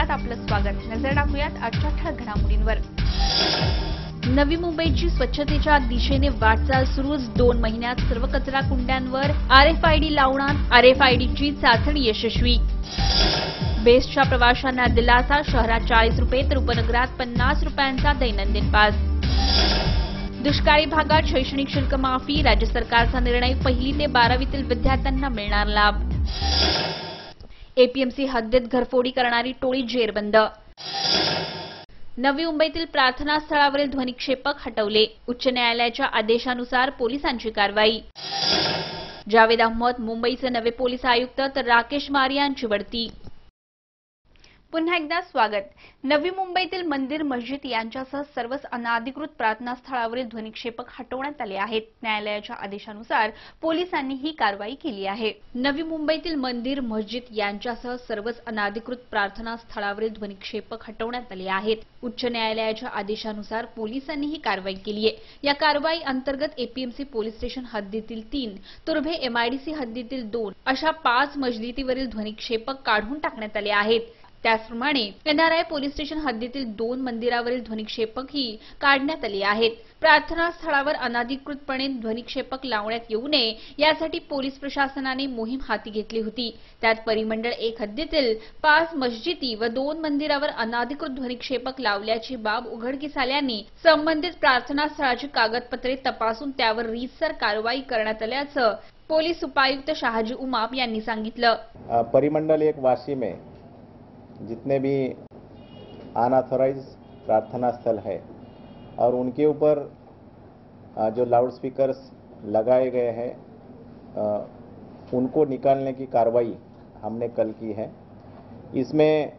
बुलेटिनात आपलं स्वागत। नजर टाकूयात आजच्या ठळक घडामोडींवर। नवी मुंबईची स्वच्छतेच्या दिशेने वाटचाल सुरूच 2 महिन्यात सर्व कचरा कुंड्यांवर RFID लावणार, RFIDची चाचणी यशस्वी। बेस्टच्या प्रवाशांना दिलासा, शहरात 40 रुपये तर उपनगरात 50 रुपयांचा दैनंदिन पास। दुष्काळी भागात शैक्षणिक शुल्क माफी, राज्य सरकारचा निर्णय, 1ली ते 12वीतील विद्यार्थ्यांना मिळणार लाभ। APMC हद्दीत घरफोडी करणारी टोळी जेरबंद। नवी मुंबईतील प्रार्थना स्थळावरील ध्वनिक्षेपक हटवले, उच्च न्यायालयाच्या आदेशानुसार पोलिसांची कारवाई। जावेद अहमद मुंबईचे नवे पोलीस आयुक्त तर राकेश मारियांची बढती। पुन्हा एकदा स्वागत। नवी मुंबईतील मंदिर मस्जिद यांच्यासह सर्वच अनधिकृत प्रार्थना स्थळावरील ध्वनिक्षेपक हटवण्यात आले आहेत। न्यायालयाच्या आदेशानुसार पोलिसांनी ही कारवाई केली आहे। नवी मुंबईतील मंदिर मस्जिद यांच्यासह सर्वच अनधिकृत प्रार्थना स्थळावरील ध्वनिक्षेपक हटवण्यात आले आहेत। उच्च न्यायालयाच्या आदेशानुसार पोलिसांनी ही कारवाई केली आहे। या कारवाई अंतर्गत APMC पोलीस स्टेशन हद्दीतील 3, तुर्भे MIDC हद्दीतील 2 अशा 5 मस्जिदीवरील ध्वनिक्षेपक काढून टाकण्यात आले आहेत। त्याचप्रमाणे NRI पोलीस स्टेशन हद्दीतील 2 मंदिरावरील ध्वनिक्षेपकही काढण्यात आले आहेत। प्रार्थना स्थळावर अनधिकृतपणे ध्वनिक्षेपक लावण्यात येऊ नये यासाठी पोलीस प्रशासनाने मोहीम हाती घेतली होती। त्यात परिमंडळ 1 हद्दीतील 5 मस्जिदी व 2 मंदिरावर अनधिकृत ध्वनिक्षेपक लावल्याची बाब उघडकीस आल्याने संबंधित प्रार्थना स्थळाची कागदपत्रे तपासून त्यावर रीतसर कारवाई करण्यात आल्याचं पोलीस उपायुक्त शहाजी उमाप यांनी सांगितलं। परिमंडल 1 वाशी में जितने भी अनऑथराइज प्रार्थना स्थल है और उनके ऊपर जो लाउड स्पीकर्स लगाए गए हैं उनको निकालने की कार्रवाई हमने कल की है। इसमें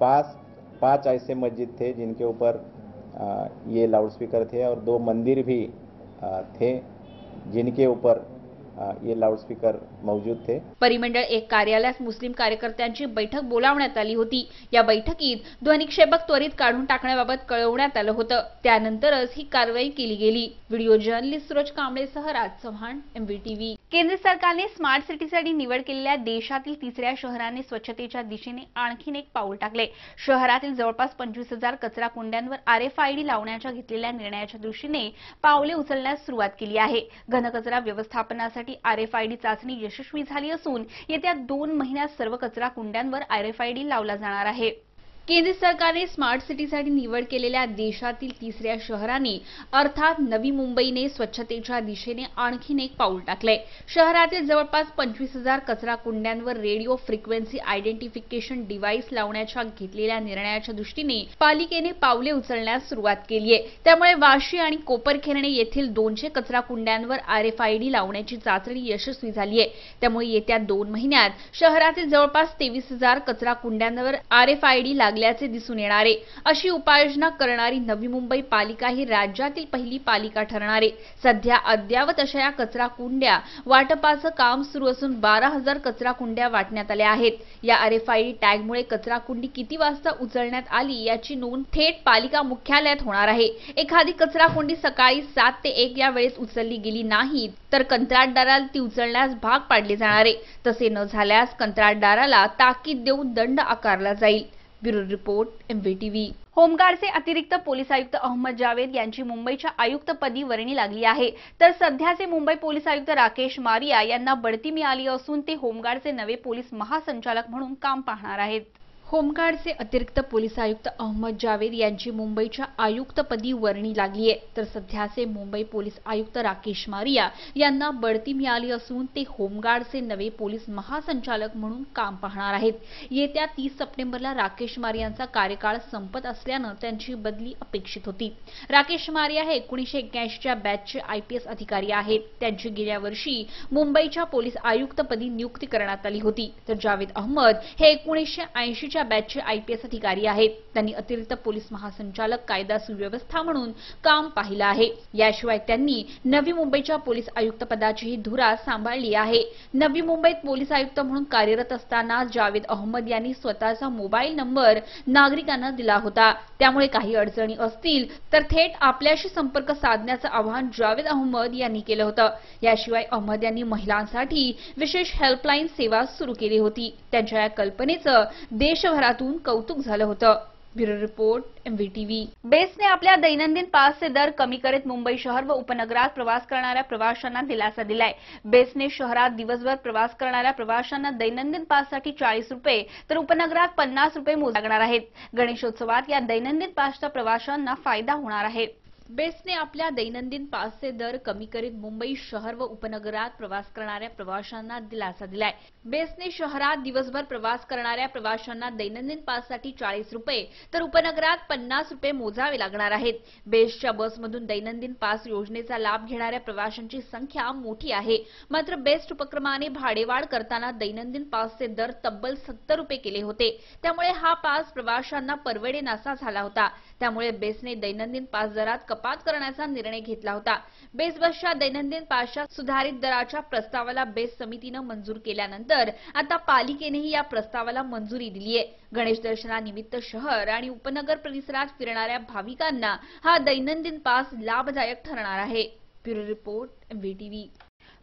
5 ऐसे मस्जिद थे जिनके ऊपर ये लाउड स्पीकर थे और 2 मंदिर भी थे जिनके ऊपर ये लाउडस्पीकर मौजूद थे। परिमंडळ 1 कार्यालयात मुस्लिम कार्यकर्त्यांची बैठक बोलावण्यात आली होती। या बैठकीत ध्वनिक्षेपक त्वरित काढून टाकण्याबाबत कळवण्यात आलं होतं। त्यानंतरच ही कारवाई केली गेली। व्हिडिओ जर्नलिस्ट सूरज कांबळेसह राज चव्हाण, MVTV। केंद्र सरकारने स्मार्ट सिटीसाठी निवड केलेल्या देशातील 3ऱ्या शहराने स्वच्छतेच्या दिशेने आणखीन एक पाऊल टाकले। शहरातील जवळपास 25,000 कचरा कुंड्यांवर RFID लावण्याच्या घेतलेल्या निर्णयाच्या दृष्टीने पावले उचलण्यास सुरुवात केली आहे। घनकचरा व्यवस्थापनासाठी RFID चाचणी यशस्वी झाली असून येत्या 2 महिन्यात सर्व कचरा कुंड्यांवर RFID लावला जाणार आहे। केंद्र सरकारने स्मार्ट सिटीसाठी निवड केलेल्या देशातील 3ऱ्या शहराने अर्थात नवी मुंबईने स्वच्छतेच्या दिशेने आणखीन एक पाऊल टाकले। शहरातील जवळपास 25,000 कचरा कुंड्यांवर रेडिओ फ्रिक्वेन्सी आयडेंटिफिकेशन डिव्हाइस लावण्याच्या घेतलेल्या निर्णयाच्या दृष्टीने पालिकेने पावले उचलण्यास सुरुवात केली आहे। त्यामुळे वाशी आणि कोपरखैरणे येथील 200 कचरा कुंड्यांवर RFID लावण्याची चाचणी यशस्वी झाली आहे। त्यामुळे येत्या 2 महिन्यात शहरातील जवळपास 23,000 कचरा कुंड्यांवर RFID लागल्याचे दिसून येणार आहे। अशी उपाययोजना करणारी नवी मुंबई पालिका ही राज्यातील पहिली पालिका ठरणार आहे। सध्या अद्यावत अशा या कचरा कुंड्या वाटपाचं काम सुरू असून 12,000 कचरा कुंड्या वाटण्यात आल्या आहेत। या RFID टॅगमुळे कचरा कुंडी किती वाजता उचलण्यात आली याची नोंद थेट पालिका मुख्यालयात होणार आहे। एखादी कचरा कुंडी सकाळी 7 ते 1 या वेळेस उचलली गेली नाही तर कंत्राटदाराला ती उचलण्यास भाग पाडले जाणार आहे। तसे न झाल्यास कंत्राटदाराला ताकीद देऊन दंड आकारला जाईल। Bureau report, MVTV। होमगार्डचे अतिरिक्त पोलीस आयुक्त अहमद जावेद यांची मुंबईच्या आयुक्तपदी वर्णी लागली आहे, तर सध्याचे मुंबई पोलीस आयुक्त राकेश मारिया यांना बढती मिळाली असून ते होमगार्डचे नवे पोलीस महासंचालक म्हणून काम पाहणार आहेत। होमगार्डचे अतिरिक्त पोलीस आयुक्त अहमद जावेद यांची मुंबईच्या आयुक्तपदी वर्णी लागली आहे, तर सध्याचे मुंबई पोलीस आयुक्त राकेश मारिया यांना बढती मिळाली असून ते होमगार्डचे नवे पोलीस महासंचालक म्हणून काम पाहणार आहेत। येत्या 30 सप्टेंबरला राकेश मारियांचा कार्यकाळ संपत असल्यानं त्यांची बदली अपेक्षित होती। राकेश मारिया हे 1981च्या बॅचचे IPS अधिकारी आहेत। त्यांची गेल्या वर्षी मुंबईच्या पोलीस आयुक्तपदी नियुक्ती करण्यात आली होती, तर जावेद अहमद हे 1980च्या बॅचचे IPS अधिकारी आहेत। त्यांनी अतिरिक्त पोलीस महासंचालक कायदा सुव्यवस्था म्हणून काम पाहिलं आहे। याशिवाय त्यांनी नवी मुंबईच्या पोलीस आयुक्त पदाचीही धुरा सांभाळली आहे। नवी मुंबईत पोलीस आयुक्त म्हणून कार्यरत असताना जावेद अहमद यांनी स्वतःचा मोबाईल नंबर नागरिकांना दिला होता। त्यामुळे काही अडचणी असतील तर थेट आपल्याशी संपर्क साधण्याचं आवाहन जावेद अहमद यांनी केलं होतं। याशिवाय अहमद यांनी महिलांसाठी विशेष हेल्पलाईन सेवा सुरू केली होती। त्यांच्या या कल्पनेचं देश देशभरातून कौतुक झालं होतं. Bureau report MVTV. बेस्टने आपल्या दैनंदिन पासचे दर कमी करत मुंबई शहर व उपनगरात प्रवास करणाऱ्या प्रवाशांना दिलासा दिलाय. बेस्टने शहरात दिवसभर प्रवास करणाऱ्या प्रवाशांना दैनंदिन पाससाठी 40 रुपये तर उपनगरात 50 रुपये मोजावे लागणार आहेत. गणेशोत्सवात या दैनंदिन पासच्या प्रवाशांना फायदा होणार आहे. बेस्टने आपल्या दैनंदिन पासचे दर कमी करीत मुंबई शहर व उपनगरात प्रवास करणाऱ्या प्रवाशांना दिलासा दिलाय. बेस्टने शहरात दिवसभर प्रवास करणाऱ्या प्रवाशांना दैनंदिन पाससाठी 40 रुपये तर उपनगरात 50 रुपये मोजावे लागणार आहेत. बेस्टच्या बसमधून दैनंदिन पास योजनेचा लाभ घेणाऱ्या प्रवाशांची संख्या मोठी आहे. मात्र बेस्ट उपक्रमाने भाडेवाढ करताना दैनंदिन पासचे दर तब्बल 70 रुपये केले होते. त्यामुळे हा पास प्रवाशांना परवडेनासा झाला होता. त्यामुळे बेस्टने दैनंदिन पास दरात कपात करण्याचा निर्णय घेतला होता. बेस्ट बसच्या दैनंदिन पासच्या सुधारित दराच्या प्रस्तावाला बेस्ट समितीनं मंजूर केल्यानंतर आता पालिकेनेही या प्रस्तावाला मंजुरी दिली आहे. गणेश दर्शनानिमित्त शहर आणि उपनगर परिसरात फिरणाऱ्या भाविकांना हा दैनंदिन पास लाभदायक ठरणार आहे. Bureau report MVTV.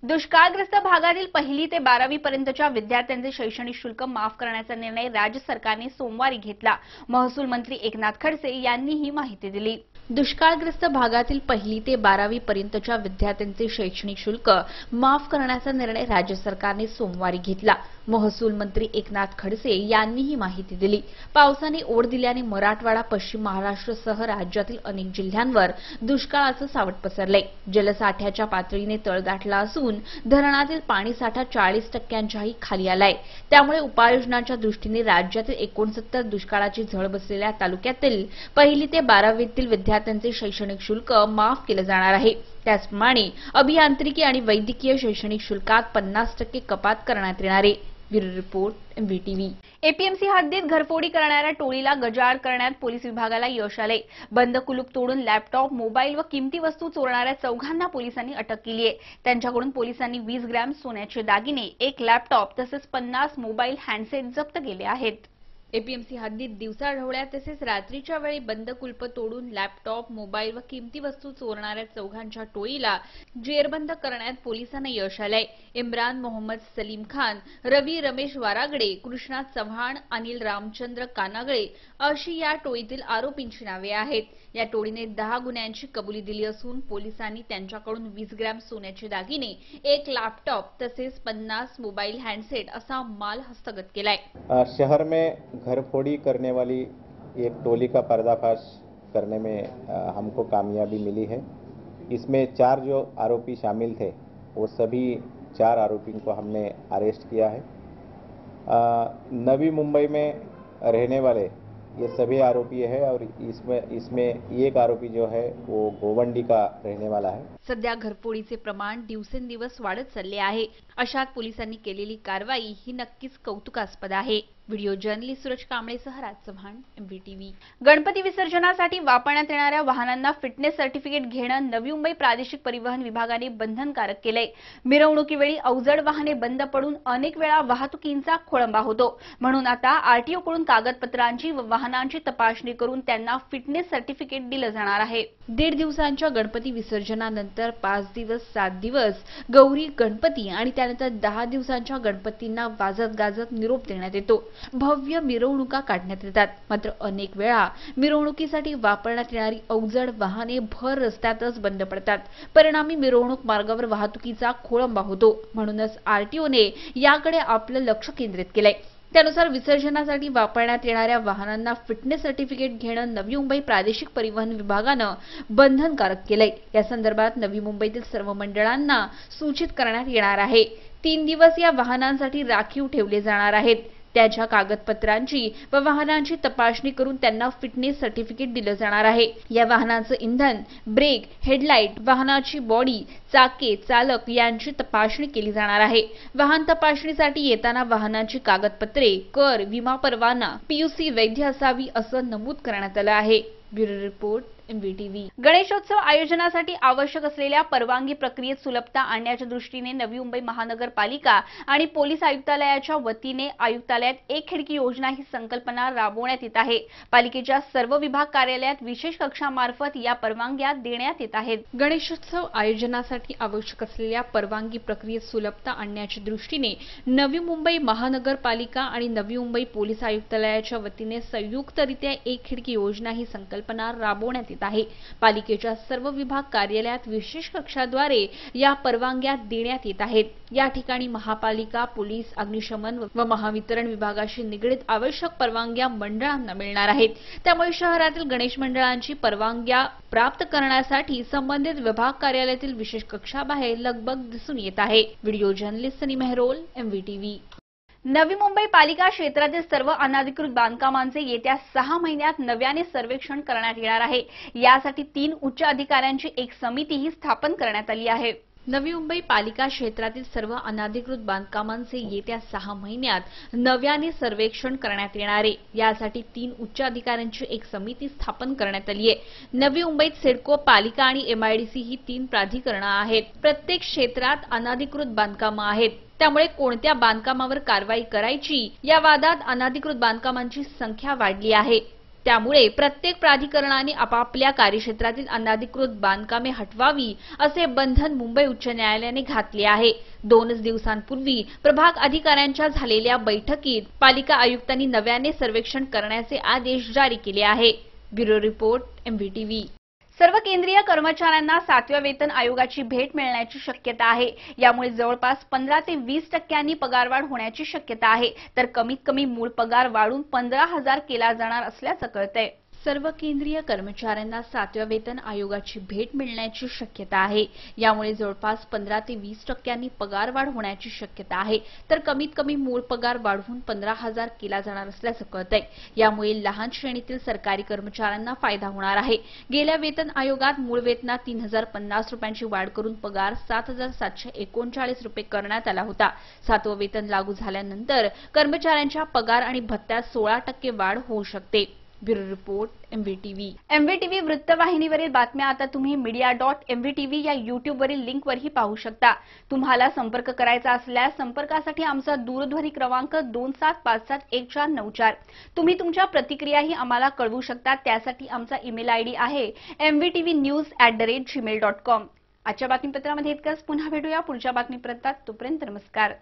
दुष्काळग्रस्त भागातील 1ली ते 12वी पर्यंतच्या विद्यार्थ्यांचे शैक्षणिक शुल्क माफ करण्याचा निर्णय राज्य सरकारने सोमवारी घेतला. महसूल मंत्री एकनाथ खडसे यांनी ही माहिती दिली. दुष्काळग्रस्त भागातील 1ली ते 12वी पर्यंतच्या विद्यार्थ्यांचे शैक्षणिक शुल्क माफ करण्याचा निर्णय राज्य सरकारने सोमवारी घेतला. महसूल मंत्री एकनाथ खडसे यांनी ही माहिती दिली. पावसाने ओढ दिल्याने मराठवाडा, पश्चिम महाराष्ट्रसह राज्यातील अनेक जिल्ह्यांवर दुष्काळाचं सावट पसरलंय. जलसाठ्याच्या पातळीने तळ गाठला असून धरणातील पाणीसाठा 40%च्याही खाली आलाय. त्यामुळे उपाययोजनांच्या दृष्टीने राज्यातील 69 दुष्काळाची झळ बसलेल्या तालुक्यातील 1ली ते 12वीतील विद्यार्थ्यांचे शैक्षणिक शुल्क माफ केलं जाणार आहे. त्याचप्रमाणे अभियांत्रिकी आणि वैद्यकीय शैक्षणिक शुल्कात 50% कपात करण्यात येणार आहे. Bureau report MVTV. APMC हद्दीत घरफोडी करणाऱ्या टोळीला गजाआड करण्यात पोलीस विभागाला यश आले. बंद कुलूप तोडून लॅपटॉप, मोबाईल व किमती वस्तू चोरणाऱ्या चौघांना पोलिसांनी अटक केली आहे. त्यांच्याकडून पोलिसांनी 20 ग्रॅम सोन्याचे दागिने, 1 लॅपटॉप तसेच 50 मोबाईल हँडसेट जप्त केले आहेत. APMC हद्दीत दिवसाढवळ्या तसेच रात्रीच्या वेळी बंद कुलप तोडून लॅपटॉप, मोबाईल व किमती वस्तू चोरणाऱ्या चौघांच्या टोळीला जेरबंद करण्यात पोलिसांना यश आलंय. इम्रान मोहम्मद सलीम खान, रवी रमेश वारागडे, कृष्णा चव्हाण, अनिल रामचंद्र कानागळे अशी या टोळीतील आरोपींची नावे आहेत. या टोळीने 10 गुन्ह्यांची कबुली दिली असून पोलिसांनी त्यांच्याकडून 20 ग्रॅम सोन्याचे दागिने, 1 लॅपटॉप तसेच 50 मोबाईल हँडसेट असा माल हस्तगत केलाय. शहर में घरफोड़ी करने वाली एक टोली का पर्दाफाश करने में हमको कामयाबी मिली है. इसमें 4 जो आरोपी शामिल थे वो सभी 4 आरोपियों को हमने अरेस्ट किया है. नवी मुंबई में रहने वाले ये सभी आरोपी है और इसमें एक आरोपी जो है वो गोवंडी का रहने वाला है. सध्या घरफोडीचे प्रमाण दिवसेंदिवस वाढत चालले आहे. अशात पोलिसांनी केलेली कारवाई ही नक्कीच कौतुकास्पद आहे. व्हिडिओ जर्नलिस्ट सूरज कांबळेसह राज चव्हाण, MVTV. गणपती विसर्जनासाठी वापरण्यात येणाऱ्या वाहनांना फिटनेस सर्टिफिकेट घेणं नवी मुंबई प्रादेशिक परिवहन विभागाने बंधनकारक केलंय. मिरवणुकीवेळी अवजड वाहने बंद पडून अनेक वेळा वाहतुकीचा खोळंबा होतो. म्हणून आता RTO कडून कागदपत्रांची व वाहनांची तपासणी करून त्यांना फिटनेस सर्टिफिकेट दिलं जाणार आहे. 1.5 दिवसांच्या गणपती विसर्जनानंतर 5 दिवस, 7 दिवस गौरी गणपती आणि त्यानंतर 10 दिवसांच्या गणपतींना वाजत गाजत निरोप देण्यात येतो. भव्य मिरवणुका काढण्यात येतात. मात्र अनेक वेळा मिरवणुकीसाठी वापरण्यात येणारी अवजड वाहने भर रस्त्यातच बंद पडतात. परिणामी मिरवणूक मार्गावर वाहतुकीचा खोळंबा होतो. म्हणूनच RTOने याकडे आपलं लक्ष केंद्रित केलंय. त्यानुसार विसर्जनासाठी वापरण्यात येणाऱ्या वाहनांना फिटनेस सर्टिफिकेट घेणं नवी मुंबई प्रादेशिक परिवहन विभागानं बंधनकारक केलंय. या संदर्भात नवी मुंबईतील सर्व मंडळांना सूचित करण्यात येणार आहे. 3 दिवस या वाहनांसाठी राखीव ठेवले जाणार आहेत. त्याच्या कागदपत्रांची व वाहनांची तपासणी करून त्यांना फिटनेस सर्टिफिकेट दिलं जाणार आहे. या वाहनाचं इंधन, ब्रेक, हेडलाईट, वाहनाची बॉडी, चाके, चालक यांची तपासणी केली जाणार आहे. वाहन तपासणीसाठी येताना वाहनांची कागदपत्रे, कर, विमा परवाना, PUC वैध असावी असं नमूद करण्यात आलं आहे. Bureau report MVTV. गणेशोत्सव आयोजनासाठी आवश्यक असलेल्या परवानगी प्रक्रियेत सुलभता आणण्याच्या दृष्टीने नवी मुंबई महानगरपालिका आणि पोलीस आयुक्तालयाच्या वतीने आयुक्तालयात एक खिडकी योजना ही संकल्पना राबवण्यात येत आहे. पालिकेच्या सर्व विभाग कार्यालयात विशेष कक्षामार्फत या परवानग्या देण्यात येत आहेत. गणेशोत्सव आयोजनासाठी आवश्यक असलेल्या परवानगी प्रक्रियेत सुलभता आणण्याच्या दृष्टीने नवी मुंबई महानगरपालिका आणि नवी मुंबई पोलीस आयुक्तालयाच्या वतीने संयुक्तरित्या एक खिडकी योजना ही संकल्पना राबवण्यात येत आहे. पालिकेच्या सर्व विभाग कार्यालयात विशेष कक्षाद्वारे या परवानग्या देण्यात येत आहेत. या ठिकाणी महापालिका, पोलीस, अग्निशमन व महावितरण विभागाशी निगडीत आवश्यक परवानग्या मंडळांना मिळणार आहेत. त्यामुळे शहरातील गणेश मंडळांची परवानग्या प्राप्त करण्यासाठी संबंधित विभाग कार्यालयातील विशेष कक्षाबाहेर लगबग दिसून येत आहे. व्हिडिओ जर्नलिस्ट सनी मेहरोल, MVTV. नवी मुंबई पालिका क्षेत्रातील सर्व अनधिकृत बांधकामांचे येत्या 6 महिन्यात नव्याने सर्वेक्षण करण्यात येणार आहे. यासाठी 3 उच्च अधिकाऱ्यांची एक समितीही स्थापन करण्यात आली आहे. नवी मुंबई पालिका क्षेत्रातील सर्व अनधिकृत बांधकामांचे येत्या 6 महिन्यात नव्याने सर्वेक्षण करण्यात येणार आहे. यासाठी 3 उच्च अधिकाऱ्यांची एक समिती स्थापन करण्यात आली आहे. नवी मुंबईत सिडको, पालिका आणि MIDC ही 3 प्राधिकरणं आहेत. प्रत्येक क्षेत्रात अनधिकृत बांधकामं आहेत. त्यामुळे कोणत्या बांधकामावर कारवाई करायची या वादात अनधिकृत बांधकामांची संख्या वाढली आहे. त्यामुळे प्रत्येक प्राधिकरणाने आपापल्या कार्यक्षेत्रातील अनधिकृत बांधकामे हटवावी असे बंधन मुंबई उच्च न्यायालयाने घातले आहे. 2 दिवसांपूर्वी प्रभाग अधिकाऱ्यांच्या झालेल्या बैठकीत पालिका आयुक्तांनी नव्याने सर्वेक्षण करण्याचे आदेश जारी केले आहे. Bureau report, MVTV. सर्व केंद्रीय कर्मचाऱ्यांना 7व्या वेतन आयोगाची भेट मिळण्याची शक्यता आहे. यामुळे जवळपास 15 ते 20% पगारवाढ होण्याची शक्यता आहे. तर कमीत कमी मूळ पगार वाढून 15,000 केला जाणार असल्याचं कळतंय. सर्व केंद्रीय कर्मचाऱ्यांना 7व्या वेतन आयोगाची भेट मिळण्याची शक्यता आहे. यामुळे जवळपास 15 ते 20% पगारवाढ होण्याची शक्यता आहे. तर कमीत कमी मूळ पगार वाढवून 15,000 केला जाणार असल्याचं कळतंय. यामुळे लहान श्रेणीतील सरकारी कर्मचाऱ्यांना फायदा होणार आहे. गेल्या वेतन आयोगात मूळ वेतनात 3,050 रुपयांची वाढ करून पगार 7,739 रुपये करण्यात आला होता. 7वं वेतन लागू झाल्यानंतर कर्मचाऱ्यांच्या पगार आणि भत्त्यात 16% वाढ होऊ शकते. Bureau report, MVTV. MVTV वृत्तवाहिनीवरील बातम्या आता तुम्ही media.mvtv या YouTubeवरील लिंकवरही पाहू शकता. तुम्हाला संपर्क करायचा असल्यास संपर्कासाठी आमचा दूरध्वनी क्रमांक 27571494. तुम्ही तुमच्या प्रतिक्रियाही आम्हाला कळवू शकता. त्यासाठी आमचा ईमेल ID आहे mvtvnews@gmail.com. आजच्या बातमीपत्रामध्ये इतकंच. पुन्हा भेटूया पुढच्या बातमीपत्रात. तोपर्यंत नमस्कार.